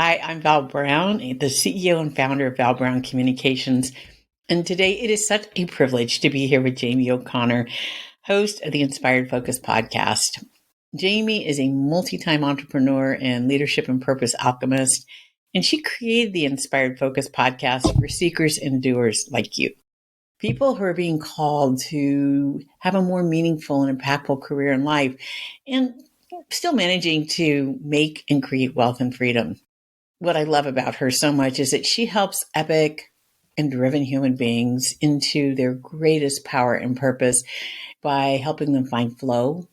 Hi, I'm Val Brown, the CEO and founder of Val Brown Communications. And today it is such a privilege to be here with Jaime O'Connor, host of the Inspired Focus podcast. Jaime is a multi-time entrepreneur and leadership and purpose alchemist, and she created the Inspired Focus podcast for seekers and doers like you. People who are being called to have a more meaningful and impactful career in life and still managing to make and create wealth and freedom. What I love about her so much is that she helps epic and driven human beings into their greatest power and purpose by helping them find flow,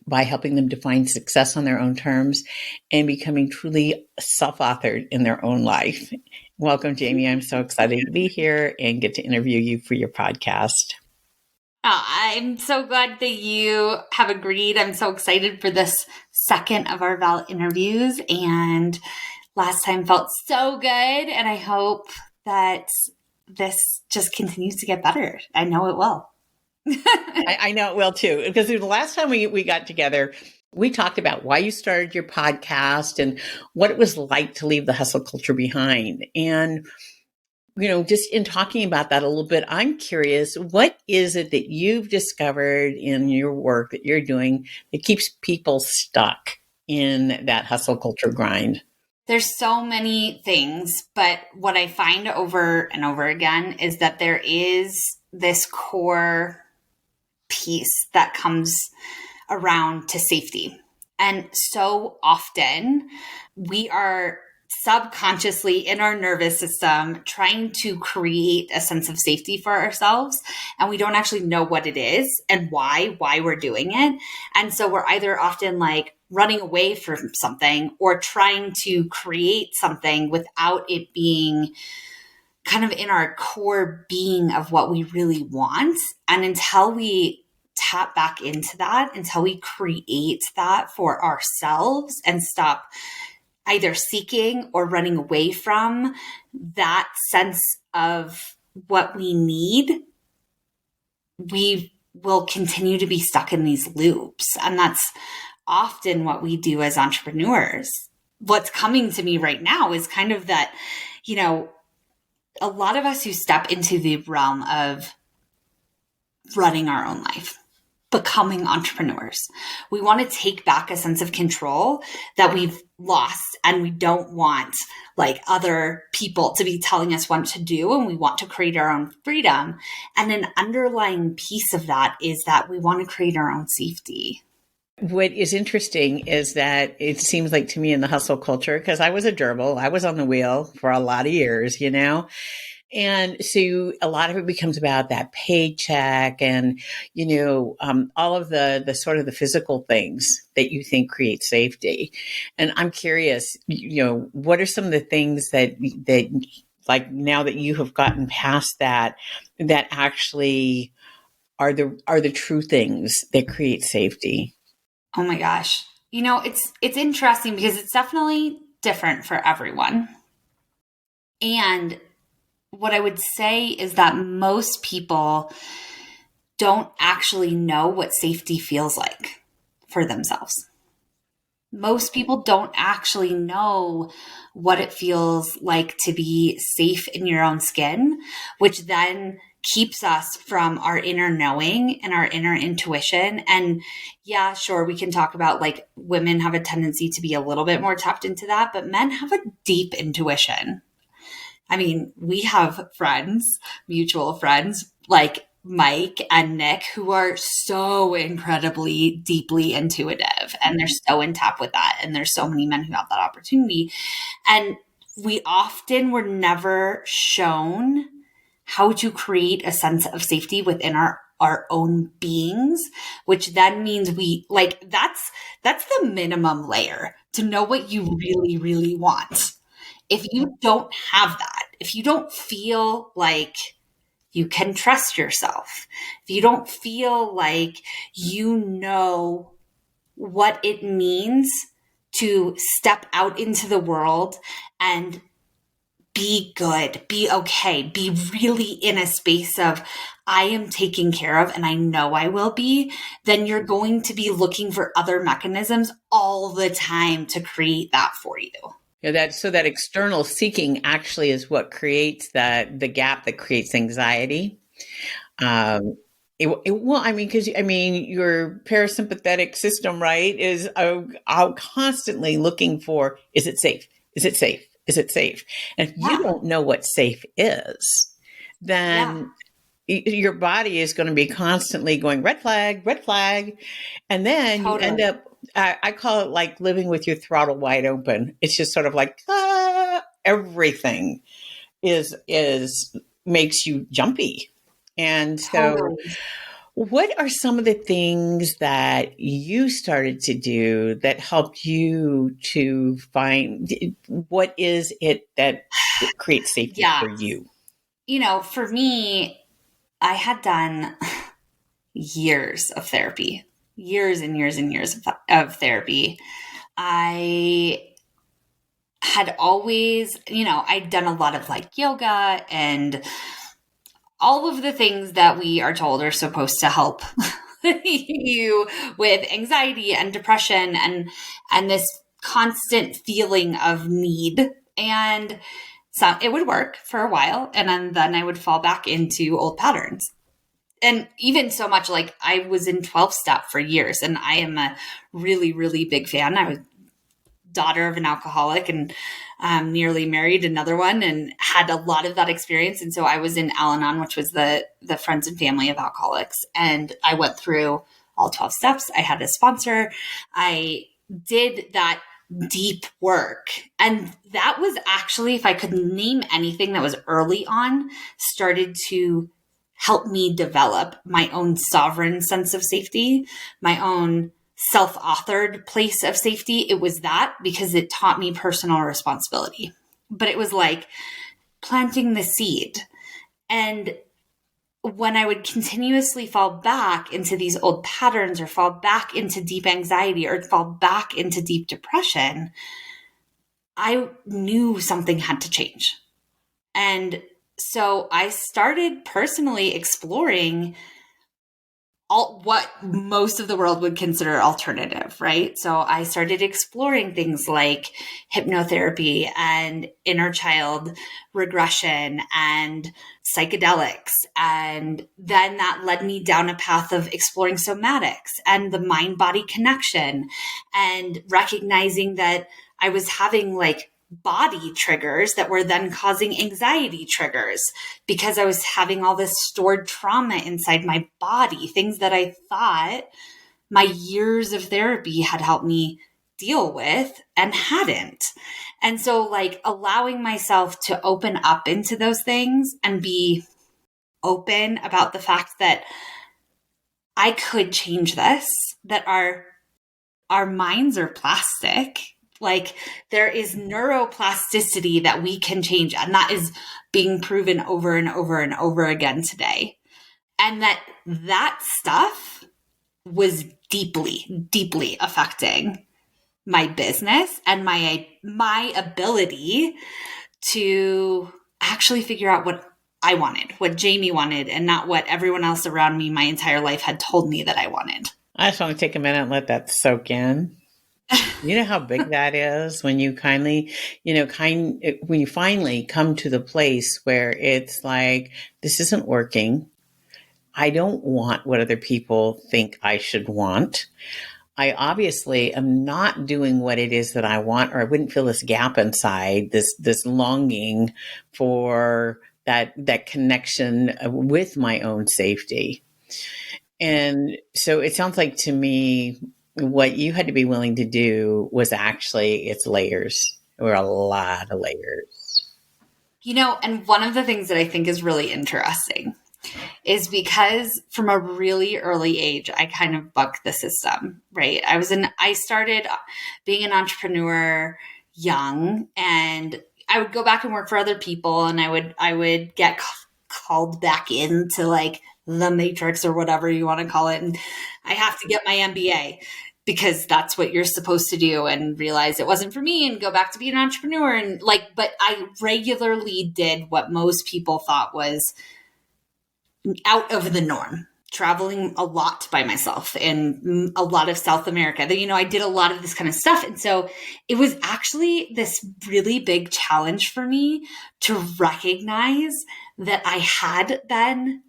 by helping them define success on their own terms, and becoming truly self-authored in their own life. Welcome, Jaime. I'm so excited to be here and get to interview you for your podcast. I'm so glad that you have agreed. I'm so excited for this second of our Val interviews, and last time felt so good, and I hope that this just continues to get better. I know it will. I know it will too, because the last time we got together, we talked about why you started your podcast and what it was like to leave the hustle culture behind. And, just in talking about that a little bit, I'm curious, what is it that you've discovered in your work that you're doing that keeps people stuck in that hustle culture grind? There's so many things, but what I find over and over again is that there is this core piece that comes around to safety. And so often we are subconsciously in our nervous system trying to create a sense of safety for ourselves, and we don't actually know what it is and why we're doing it. And so we're either often like running away from something or trying to create something without it being kind of in our core being of what we really want. And until we tap back into that, until we create that for ourselves and stop either seeking or running away from that sense of what we need, we will continue to be stuck in these loops. And that's often what we do as entrepreneurs. What's coming to me right now is kind of that, a lot of us who step into the realm of running our own life, becoming entrepreneurs, we want to take back a sense of control that we've lost, and we don't want like other people to be telling us what to do, and we want to create our own freedom. And an underlying piece of that is that we want to create our own safety. What is interesting is that it seems like to me in the hustle culture, because I was a gerbil, I was on the wheel for a lot of years, And so a lot of it becomes about that paycheck and, all of the sort of the physical things that you think create safety. And I'm curious, what are some of the things that like now that you have gotten past that actually are the true things that create safety? Oh my gosh. It's interesting because it's definitely different for everyone. And what I would say is that most people don't actually know what safety feels like for themselves. Most people don't actually know what it feels like to be safe in your own skin, which then keeps us from our inner knowing and our inner intuition. And yeah, sure, we can talk about like women have a tendency to be a little bit more tapped into that, but men have a deep intuition. I mean, we have friends, mutual friends like Mike and Nick, who are so incredibly deeply intuitive, and they're so in tap with that. And there's so many men who have that opportunity. And we often were never shown how to create a sense of safety within our own beings, which then means we like, that's the minimum layer to know what you really, really want. If you don't have that, if you don't feel like you can trust yourself, if you don't feel like you know what it means to step out into the world and be good, be okay, be really in a space of I am taken care of and I know I will be, then you're going to be looking for other mechanisms all the time to create that for you. Yeah, that external seeking actually is what creates the gap that creates anxiety. Um, well, I mean, because I mean, your parasympathetic system, right, is out constantly looking for, is it safe? Is it safe? Is it safe? And if you Yeah. don't know what safe is, Yeah. then your body is going to be constantly going red flag, and then you end Totally. up. I call it like living with your throttle wide open. It's just sort of like everything is makes you jumpy, and so Totally. what are some of the things that you started to do that helped you to find what is it that creates safety Yeah. for you? For me, I had done years of therapy, years and years and years of therapy. I had always, I'd done a lot of like yoga and all of the things that we are told are supposed to help you with anxiety and depression and this constant feeling of need. And so it would work for a while, and then I would fall back into old patterns. And even so much, like I was in 12 step for years, and I am a really, really big fan. I was daughter of an alcoholic and nearly married another one, and had a lot of that experience. And so I was in Al-Anon, which was the friends and family of alcoholics. And I went through all 12 steps. I had a sponsor. I did that deep work. And that was actually, if I could name anything that was early on, started to help me develop my own sovereign sense of safety, my own self-authored place of safety. It was that, because it taught me personal responsibility. But it was like planting the seed. And when I would continuously fall back into these old patterns, or fall back into deep anxiety, or fall back into deep depression, I knew something had to change. And so I started personally exploring what most of the world would consider alternative, right? So I started exploring things like hypnotherapy and inner child regression and psychedelics. And then that led me down a path of exploring somatics and the mind body connection, and recognizing that I was having like body triggers that were then causing anxiety triggers, because I was having all this stored trauma inside my body, things that I thought my years of therapy had helped me deal with and hadn't. And so, like, allowing myself to open up into those things and be open about the fact that I could change this, that our minds are plastic. Like, there is neuroplasticity that we can change, and that is being proven over and over and over again today. And that stuff was deeply, deeply affecting my business and my ability to actually figure out what I wanted, what Jaime wanted, and not what everyone else around me my entire life had told me that I wanted. I just want to take a minute and let that soak in. You know how big that is when you when you finally come to the place where it's like, this isn't working. I don't want what other people think I should want. I obviously am not doing what it is that I want, or I wouldn't feel this gap inside, this longing for that connection with my own safety. And so it sounds like to me, what you had to be willing to do was actually, it's layers. There were a lot of layers. And one of the things that I think is really interesting is because from a really early age, I kind of bucked the system, right? I started being an entrepreneur young, and I would go back and work for other people, and I would get called back into like the matrix or whatever you want to call it. And I have to get my MBA because that's what you're supposed to do, and realize it wasn't for me and go back to being an entrepreneur. And like, but I regularly did what most people thought was out of the norm. traveling a lot by myself in a lot of South America. I did a lot of this kind of stuff. And so it was actually this really big challenge for me to recognize that I had been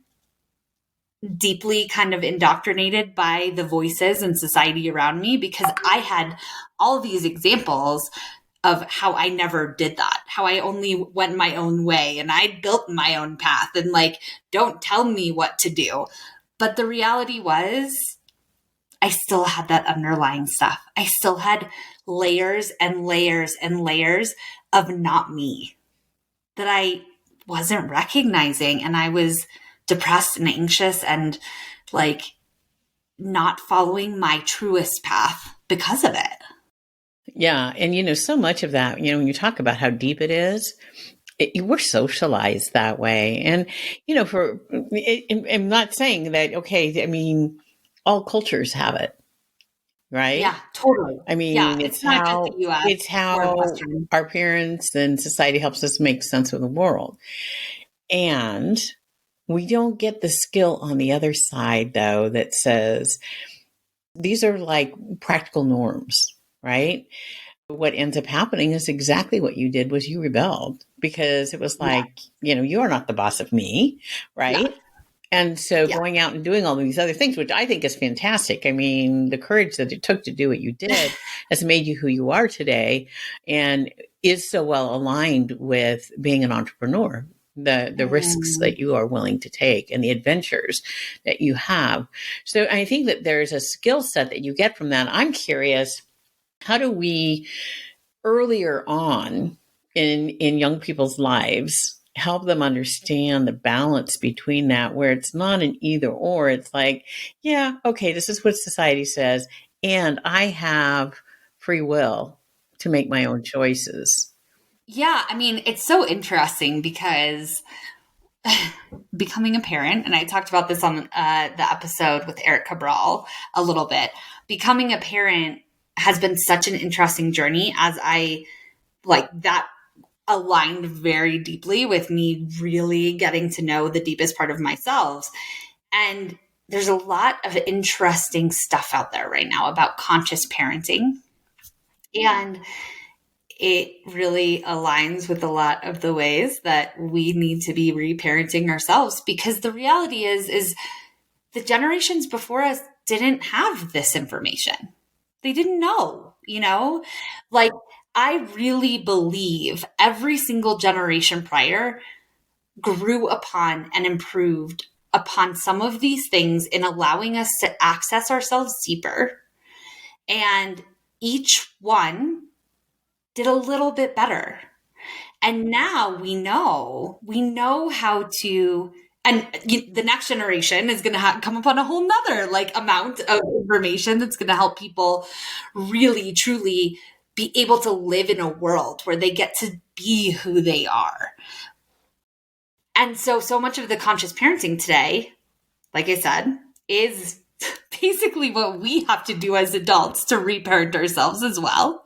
deeply kind of indoctrinated by the voices and society around me, because I had all these examples of how I never did that, how I only went my own way and I built my own path and don't tell me what to do. But the reality was I still had that underlying stuff. I still had layers and layers and layers of not me that I wasn't recognizing. And I was depressed and anxious and not following my truest path because of it. Yeah. And, so much of that, when you talk about how deep it is, we're socialized that way. And, I'm not saying that, okay, I mean, all cultures have it, right? Yeah, totally. I mean, Yeah, it's not just the US it's how Western. our parents and society helps us make sense of the world. And we don't get the skill on the other side, though, that says these are like practical norms, right? What ends up happening is exactly what you did was you rebelled, because it was like, you are not the boss of me, right? Yeah. And so going out and doing all these other things, which I think is fantastic. I mean, the courage that it took to do what you did has made you who you are today, and is so well aligned with being an entrepreneur. The risks that you are willing to take and the adventures that you have. So I think that there's a skill set that you get from that. I'm curious, how do we earlier on in young people's lives help them understand the balance between that, where it's not an either or? It's like, yeah, okay, this is what society says, and I have free will to make my own choices. Yeah, I mean, it's so interesting because becoming a parent, and I talked about this on the episode with Eric Cabral a little bit, becoming a parent has been such an interesting journey, as that aligned very deeply with me really getting to know the deepest part of myself. And there's a lot of interesting stuff out there right now about conscious parenting. And it really aligns with a lot of the ways that we need to be reparenting ourselves, because the reality is the generations before us didn't have this information. They didn't know, I really believe every single generation prior grew upon and improved upon some of these things in allowing us to access ourselves deeper. And each one did a little bit better. And now we know how to, and the next generation is going to come upon a whole nother amount of information that's going to help people really, truly be able to live in a world where they get to be who they are. And so much of the conscious parenting today, like I said, is basically what we have to do as adults to reparent ourselves as well.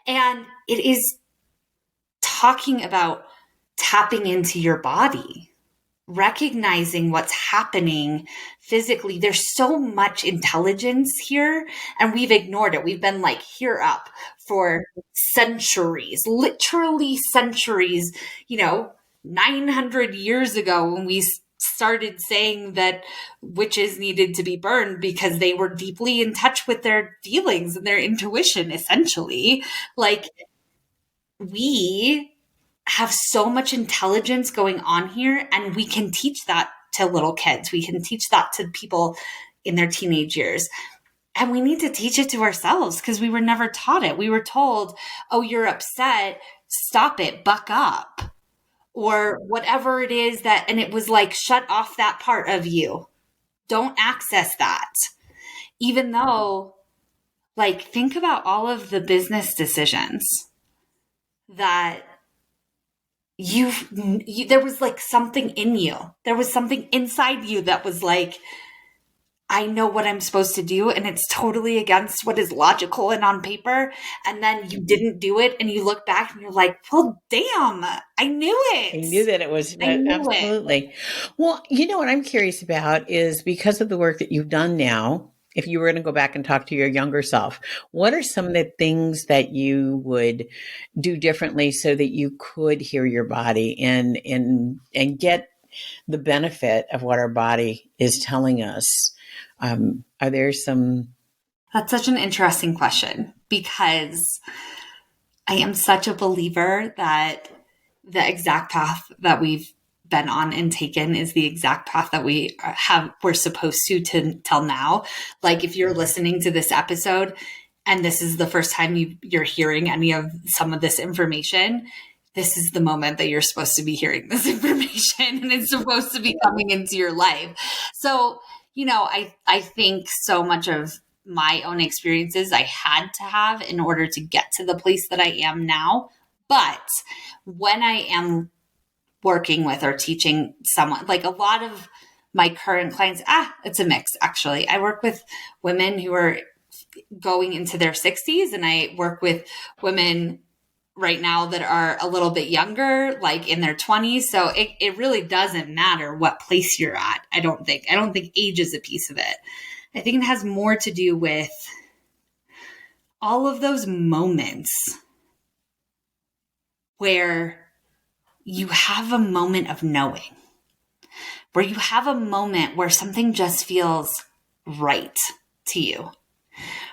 And it is talking about tapping into your body, recognizing what's happening physically. There's so much intelligence here, and we've ignored it. We've been here up for centuries, literally centuries, 900 years ago, when we started saying that witches needed to be burned because they were deeply in touch with their feelings and their intuition, essentially. We have so much intelligence going on here, and we can teach that to little kids. We can teach that to people in their teenage years. And we need to teach it to ourselves, because we were never taught it. We were told, oh, you're upset, stop it, buck up, or whatever it is that, and it was shut off that part of you. Don't access that. Even though, think about all of the business decisions that there was something in you. There was something inside you that was I know what I'm supposed to do and it's totally against what is logical and on paper. And then you didn't do it and you look back and you're like, well, damn, I knew I it. knew that it was I knew it. absolutely. Well, you know what I'm curious about is because of the work that you've done now, if you were going to go back and talk to your younger self, what are some of the things that you would do differently so that you could hear your body and get the benefit of what our body is telling us? Are there some? That's such an interesting question because I am such a believer that the exact path that we've been on and taken is the exact path that we're supposed to till now. Like if you're listening to this episode and this is the first time you're hearing any of some of this information, this is the moment that you're supposed to be hearing this information and it's supposed to be coming into your life. So, I think so much of my own experiences I had to have in order to get to the place that I am now. But when I am working with or teaching someone, like a lot of my current clients, it's a mix actually. I work with women who are going into their 60s and I work with women right now that are a little bit younger, like in their 20s. So it really doesn't matter what place you're at. I don't think age is a piece of it. I think it has more to do with all of those moments where you have a moment of knowing, where you have a moment where something just feels right to you.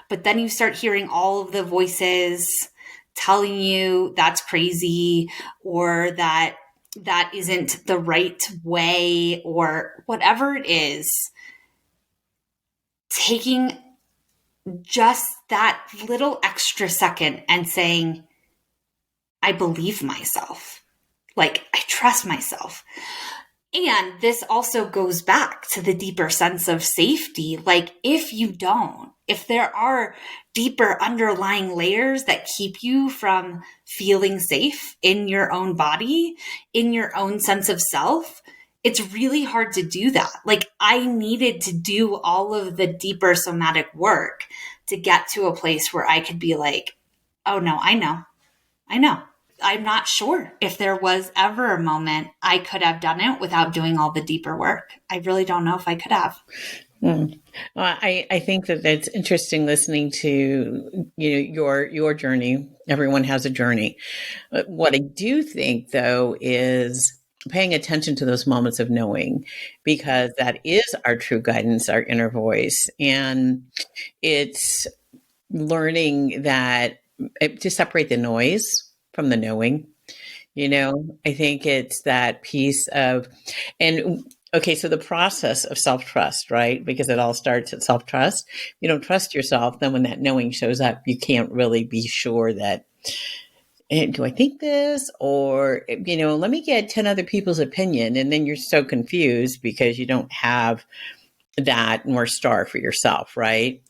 But then you start hearing all of the voices telling you that's crazy or that isn't the right way or whatever it is. Taking just that little extra second and saying, I believe myself. Like, I trust myself. And this also goes back to the deeper sense of safety. Like, if there are deeper underlying layers that keep you from feeling safe in your own body, in your own sense of self, it's really hard to do that. Like, I needed to do all of the deeper somatic work to get to a place where I could be like, oh no, I know. I'm not sure if there was ever a moment I could have done it without doing all the deeper work. I really don't know if I could have. Well, I think that it's interesting listening to your journey. Everyone has a journey. But what I do think, though, is paying attention to those moments of knowing, because that is our true guidance, our inner voice, and it's learning that to separate the noise from the knowing. I think it's that piece of, and okay, so the process of self-trust, right? Because it all starts at self-trust. You don't trust yourself, then when that knowing shows up, you can't really be sure that, do I think this? Or, let me get 10 other people's opinion. And then you're so confused because you don't have that North Star for yourself, right?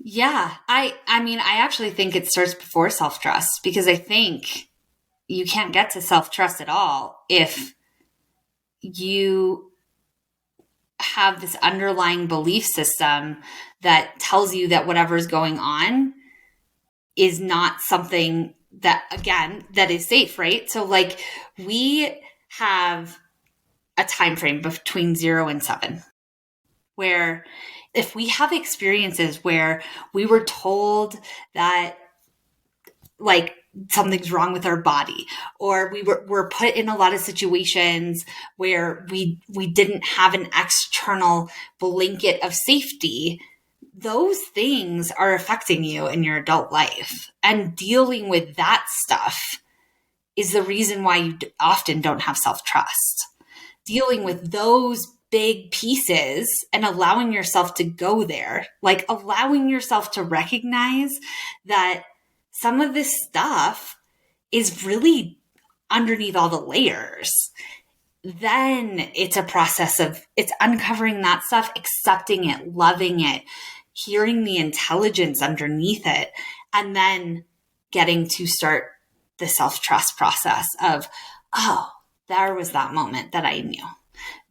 Yeah. I mean, I actually think it starts before self-trust because I think you can't get to self-trust at all if you have this underlying belief system that tells you that whatever is going on is not something that, again, that is safe, right? So like we have a time frame between 0 and 7 where if we have experiences where we were told that like something's wrong with our body, or we're put in a lot of situations where we didn't have an external blanket of safety, those things are affecting you in your adult life. And dealing with that stuff is the reason why you often don't have self-trust. Dealing with those big pieces and allowing yourself to go there, like allowing yourself to recognize that some of this stuff is really underneath all the layers. Then it's a process of it's uncovering that stuff, accepting it, loving it, hearing the intelligence underneath it, and then getting to start the self-trust process of, oh, there was that moment that I knew.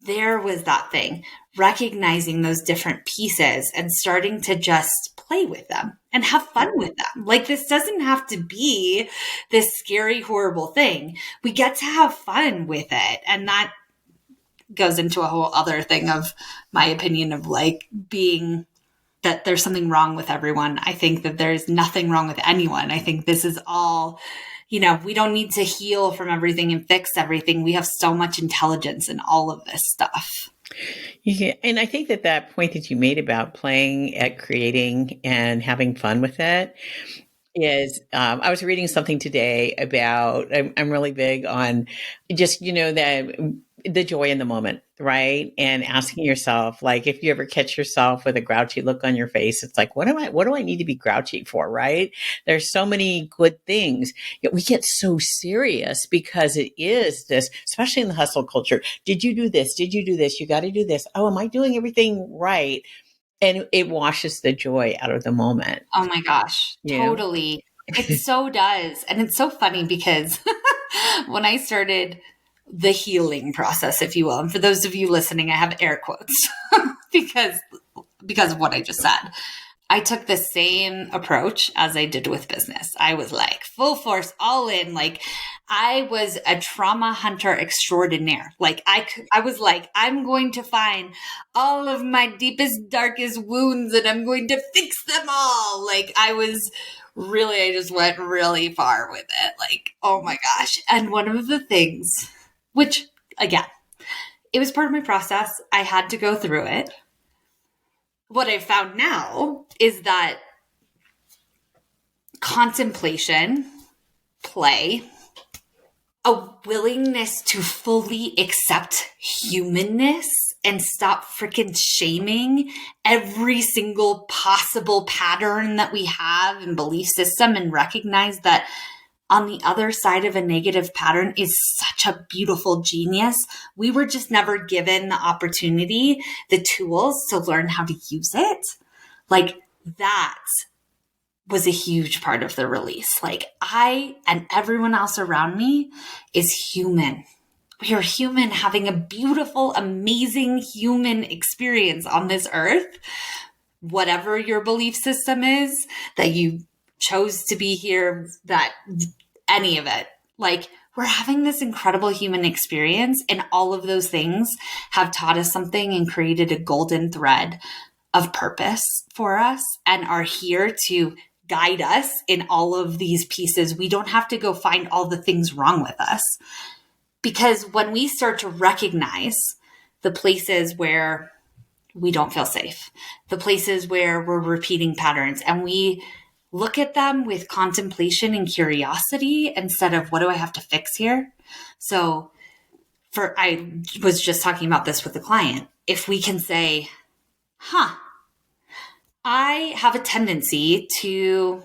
there was that thing, recognizing those different pieces and starting to just play with them and have fun with them. Like, this doesn't have to be this scary, horrible thing. We get to have fun with it. And that goes into a whole other thing of my opinion of like being that there's something wrong with everyone. I think that there's nothing wrong with anyone. I think this is all, we don't need to heal from everything and fix everything. We have so much intelligence in all of this stuff. Yeah, and I think that point that you made about playing at creating and having fun with it is, I was reading something today about, I'm really big on just, that the joy in the moment, right? And asking yourself, like, if you ever catch yourself with a grouchy look on your face, it's like, what do I need to be grouchy for, right? There's so many good things. Yet we get so serious because it is this, especially in the hustle culture. Did you do this? Did you do this? You got to do this. Oh, am I doing everything right? And it washes the joy out of the moment. Oh my gosh, totally. It so does. And it's so funny because when I started the healing process, if you will, and for those of you listening, I have air quotes because of what I just said. I took the same approach as I did with business. I was like full force, all in. Like, I was a trauma hunter extraordinaire. Like, I was like, I'm going to find all of my deepest, darkest wounds and I'm going to fix them all. Like, I just went really far with it. Like, oh my gosh. And one of the things, which again, it was part of my process. I had to go through it. What I've found now is that contemplation, play, a willingness to fully accept humanness and stop freaking shaming every single possible pattern that we have and belief system, and recognize that on the other side of a negative pattern is such a beautiful genius. We were just never given the opportunity, the tools to learn how to use it. Like, that was a huge part of the release. Like, I and everyone else around me is human. We are human, having a beautiful, amazing human experience on this earth. Whatever your belief system is, that you chose to be here, that any of it, like, we're having this incredible human experience, and all of those things have taught us something and created a golden thread of purpose for us and are here to guide us in all of these pieces. We don't have to go find all the things wrong with us, because when we start to recognize the places where we don't feel safe, the places where we're repeating patterns, and we look at them with contemplation and curiosity instead of, what do I have to fix here? So I was just talking about this with the client. If we can say, I have a tendency to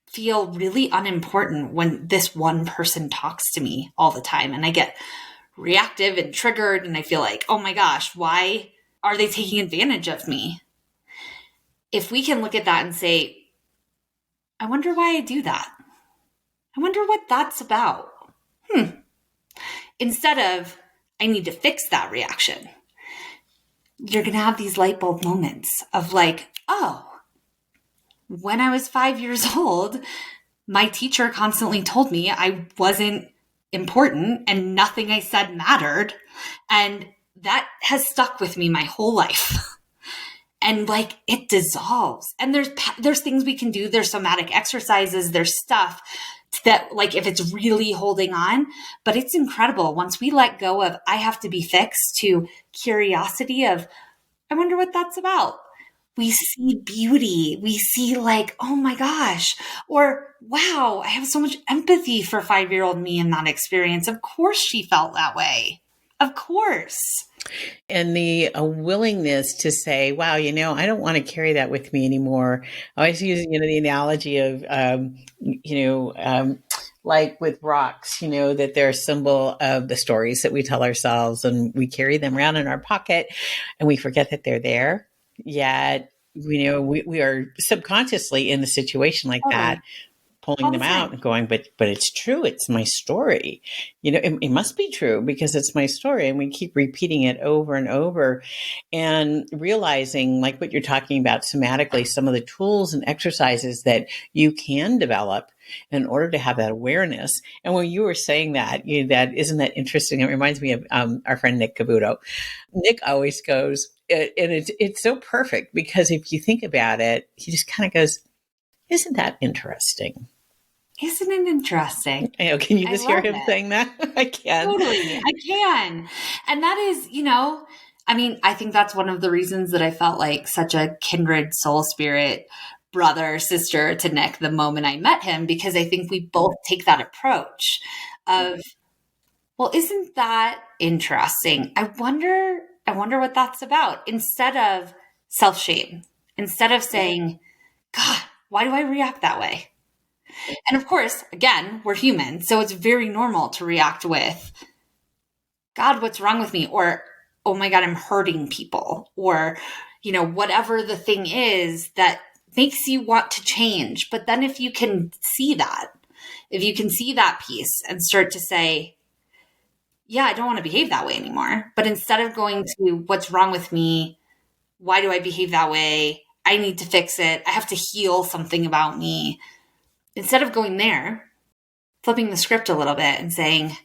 feel really unimportant when this one person talks to me all the time, and I get reactive and triggered, and I feel like, oh my gosh, why are they taking advantage of me? If we can look at that and say, I wonder why I do that. I wonder what that's about. Instead of, I need to fix that reaction, you're going to have these light bulb moments of like, oh, when I was 5 years old, my teacher constantly told me I wasn't important and nothing I said mattered. And that has stuck with me my whole life. And like, it dissolves. And there's things we can do. There's somatic exercises. There's stuff that, like, if it's really holding on, but it's incredible. Once we let go of, I have to be fixed, to curiosity of, I wonder what that's about. We see beauty. We see like, oh my gosh, or wow, I have so much empathy for 5-year-old me in that experience. Of course she felt that way. Of course. And the willingness to say, wow, I don't want to carry that with me anymore. I always use, the analogy of, like with rocks, that they're a symbol of the stories that we tell ourselves, and we carry them around in our pocket and we forget that they're there. Yet, we are subconsciously in the situation like that. pulling All them the out time. and going, but it's true. It's my story. It must be true because it's my story. And we keep repeating it over and over and realizing, like what you're talking about somatically, some of the tools and exercises that you can develop in order to have that awareness. And when you were saying that, that isn't that interesting? It reminds me of our friend Nick Cavuto. Nick always goes, and it's so perfect because if you think about it, he just kind of goes, "Isn't that interesting?" Isn't it interesting? Can you I just hear love him it. saying that? I can. Totally. I can. And that is, I mean, I think that's one of the reasons that I felt like such a kindred soul spirit brother, sister to Nick the moment I met him, because I think we both take that approach of, well, isn't that interesting? I wonder what that's about, instead of self-shame, instead of saying, God, why do I react that way? And of course, again, we're human, so it's very normal to react with, God, what's wrong with me? Or, oh my God, I'm hurting people. Or, whatever the thing is that makes you want to change. But then if you can see that, piece and start to say, yeah, I don't want to behave that way anymore. But instead of going to what's wrong with me, why do I behave that way? I need to fix it. I have to heal something about me. Instead of going there, flipping the script a little bit and saying,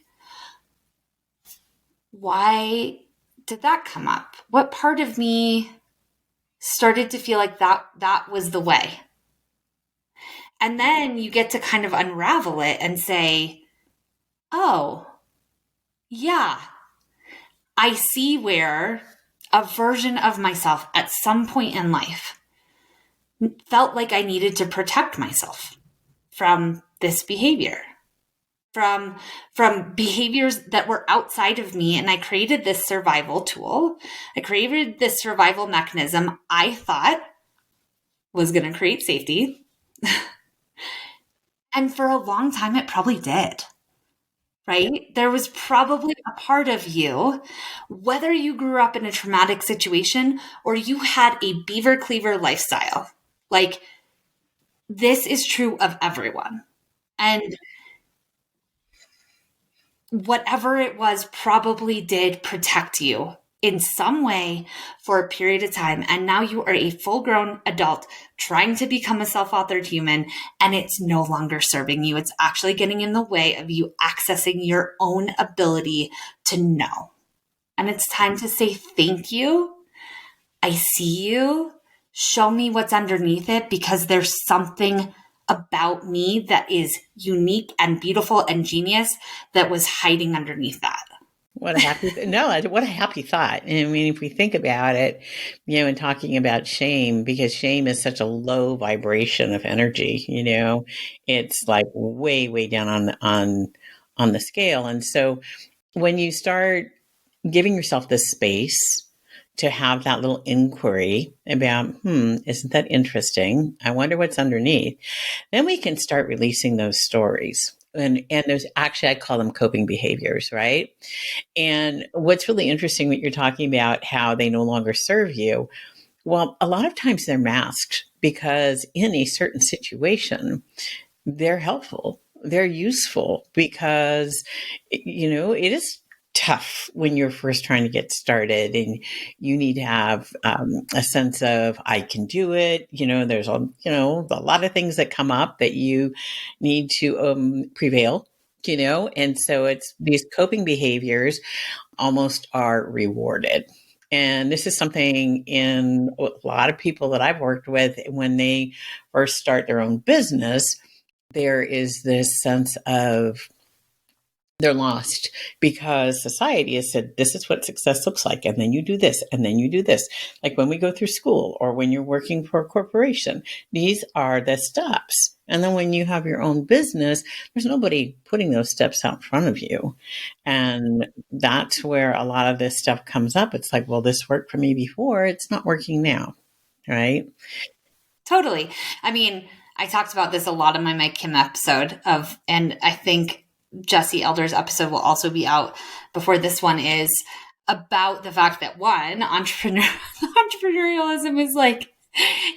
why did that come up? What part of me started to feel like that was the way? And then you get to kind of unravel it and say, oh, yeah, I see where a version of myself at some point in life felt like I needed to protect myself from this behavior, from behaviors that were outside of me. And I created this survival tool. I created this survival mechanism I thought was going to create safety. And for a long time, it probably did, right? There was probably a part of you, whether you grew up in a traumatic situation or you had a beaver cleaver lifestyle. Like, this is true of everyone. And whatever it was probably did protect you in some way for a period of time. And now you are a full grown adult trying to become a self-authored human, and it's no longer serving you. It's actually getting in the way of you accessing your own ability to know. And it's time to say, thank you. I see you. Show me what's underneath it, because there's something about me that is unique and beautiful and genius that was hiding underneath that. What a happy what a happy thought. And I mean, if we think about it, and talking about shame, because shame is such a low vibration of energy, it's like way, way down on the scale. And so when you start giving yourself this space to have that little inquiry about, isn't that interesting? I wonder what's underneath. Then we can start releasing those stories. And there's actually, I call them coping behaviors, right? And what's really interesting what you're talking about, how they no longer serve you. Well, a lot of times they're masked because in a certain situation, they're helpful. They're useful because, it is tough when you're first trying to get started and you need to have a sense of, I can do it. There's a lot of things that come up that you need to prevail, and so it's these coping behaviors almost are rewarded. And this is something in a lot of people that I've worked with when they first start their own business, there is this sense of they're lost because society has said, this is what success looks like. And then you do this, and then you do this. Like when we go through school or when you're working for a corporation, these are the steps. And then when you have your own business, there's nobody putting those steps out in front of you. And that's where a lot of this stuff comes up. It's like, well, this worked for me before. It's not working now. Right? Totally. I mean, I talked about this a lot in my Mike Kim episode and I think Jesse Elder's episode will also be out before this one is, about the fact that entrepreneurialism is like,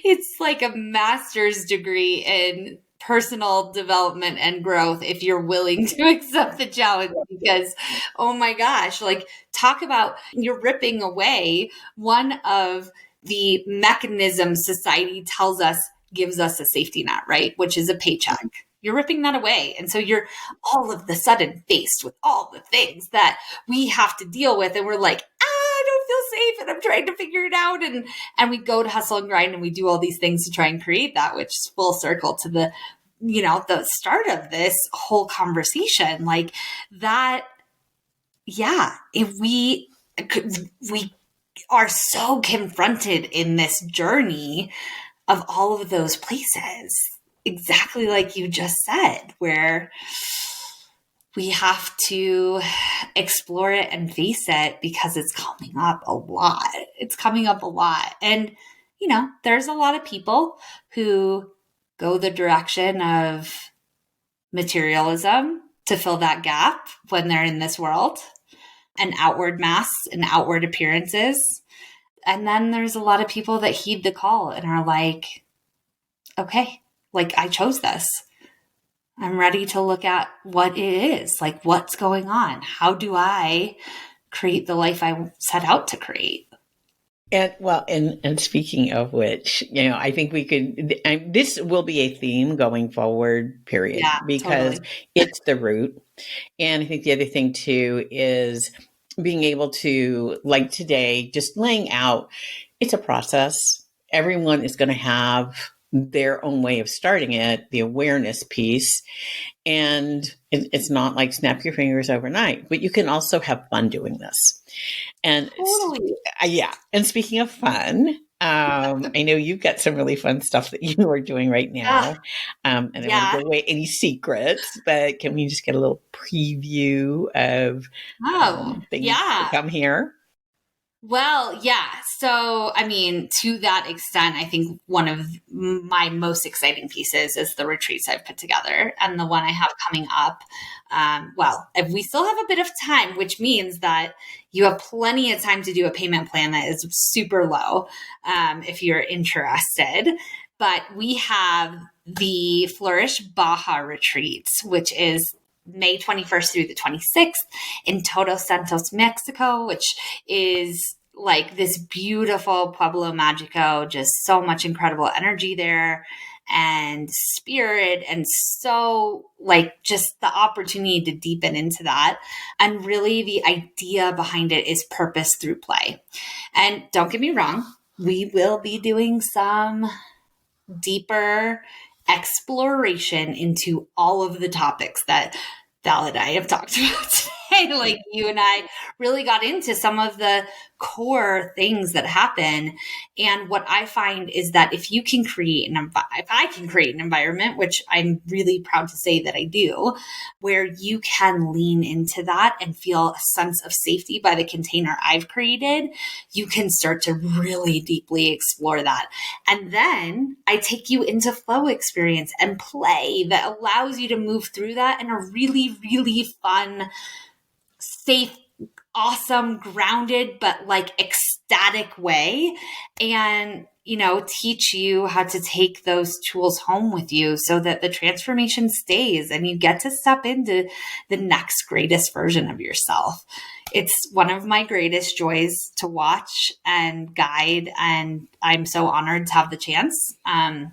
it's like a master's degree in personal development and growth if you're willing to accept the challenge, because oh my gosh, like talk about you're ripping away one of the mechanisms society tells us gives us a safety net, right? Which is a paycheck. You're ripping that away. And so you're all of the sudden faced with all the things that we have to deal with. And we're like, I don't feel safe and I'm trying to figure it out. And we go to hustle and grind and we do all these things to try and create that, which is full circle to the, the start of this whole conversation. Like that, yeah, if we are so confronted in this journey of all of those places, exactly like you just said, where we have to explore it and face it because it's coming up a lot. It's coming up a lot. And, there's a lot of people who go the direction of materialism to fill that gap when they're in this world, and outward masks and outward appearances. And then there's a lot of people that heed the call and are like, okay, like I chose this. I'm ready to look at what it is, like what's going on. How do I create the life I set out to create? And speaking of which, I think we could, this will be a theme going forward, period, because it's the root. And I think the other thing too is being able to, like today, just laying out, it's a process. Everyone is going to have their own way of starting it, the awareness piece. And it's not like snap your fingers overnight, but you can also have fun doing this. And totally. Yeah. And speaking of fun, I know you've got some really fun stuff that you are doing right now. And I don't want to give away any secrets, but can we just get a little preview of things to come here? Well, yeah. So, I mean, to that extent, I think one of my most exciting pieces is the retreats I've put together, and the one I have coming up. If we still have a bit of time, which means that you have plenty of time to do a payment plan that is super low, if you're interested. But we have the Flourish Baja retreats, which is May 21st through the 26th in Todos Santos, Mexico, which is like this beautiful Pueblo Magico, just so much incredible energy there and spirit. And so like just the opportunity to deepen into that. And really the idea behind it is purpose through play. And don't get me wrong, we will be doing some deeper exploration into all of the topics that Val and I have talked about today. Like you and I really got into some of the core things that happen. And what I find is that if you can create if I can create an environment, which I'm really proud to say that I do, where you can lean into that and feel a sense of safety by the container I've created, you can start to really deeply explore that. And then I take you into flow experience and play that allows you to move through that in a really, really fun, safe, awesome, grounded, but like ecstatic way. And, teach you how to take those tools home with you so that the transformation stays and you get to step into the next greatest version of yourself. It's one of my greatest joys to watch and guide. And I'm so honored to have the chance. I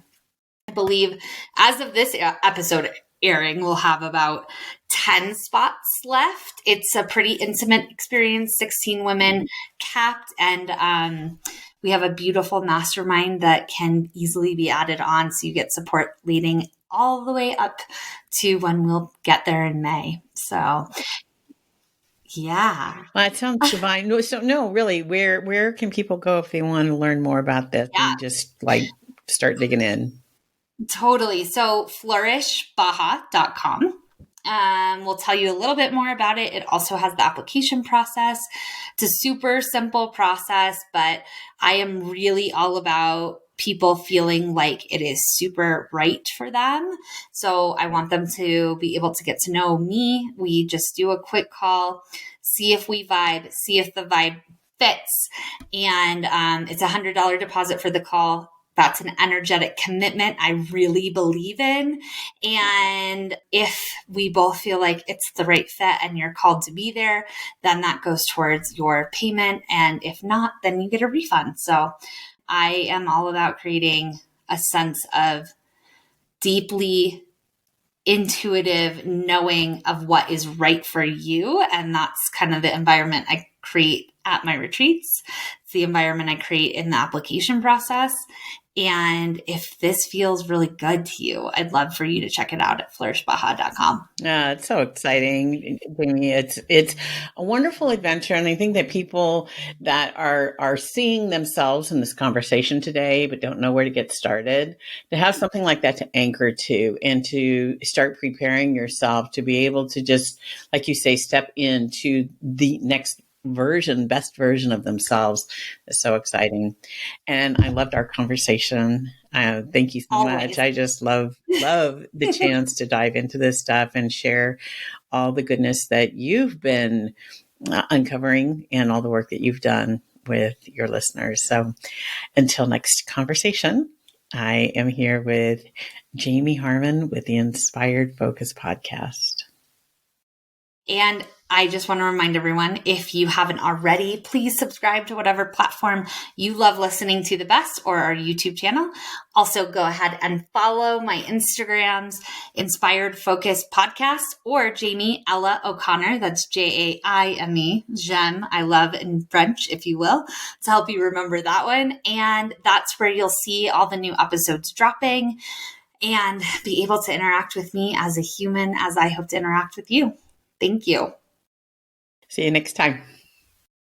believe as of this episode airing, we'll have about 10 spots left. It's a pretty intimate experience, 16 women capped. And we have a beautiful mastermind that can easily be added on. So you get support leading all the way up to when we'll get there in May. So yeah. Well, it sounds divine. So no, really, where can people go if they want to learn more about this and just like start digging in? Totally. So flourishbaja.com. We'll tell you a little bit more about it. It also has the application process. It's a super simple process, but I am really all about people feeling like it is super right for them. So I want them to be able to get to know me. We just do a quick call, see if we vibe, see if the vibe fits. And it's $100 deposit for the call. That's an energetic commitment I really believe in. And if we both feel like it's the right fit and you're called to be there, then that goes towards your payment. And if not, then you get a refund. So I am all about creating a sense of deeply intuitive knowing of what is right for you. And that's kind of the environment I create at my retreats. It's the environment I create in the application process. And if this feels really good to you, I'd love for you to check it out at flourishbaja.com. It's so exciting, Jamie. It's a wonderful adventure, and I think that people that are seeing themselves in this conversation today but don't know where to get started, to have something like that to anchor to, and to start preparing yourself to be able to just, like you say, step into the next best version of themselves is so exciting. And I loved our conversation. Thank you so Always. much. I just love the chance to dive into this stuff and share all the goodness that you've been uncovering and all the work that you've done with your listeners. So until next conversation, I am here with Jaime Harmon with the Inspired Focus podcast. And I just want to remind everyone, if you haven't already, please subscribe to whatever platform you love listening to the best, or our YouTube channel. Also, go ahead and follow my Instagrams, Inspired Focus Podcast, or Jaime Ella O'Connor. That's Jaime, J'aime, I love in French, if you will, to help you remember that one. And that's where you'll see all the new episodes dropping and be able to interact with me as a human, as I hope to interact with you. Thank you. See you next time.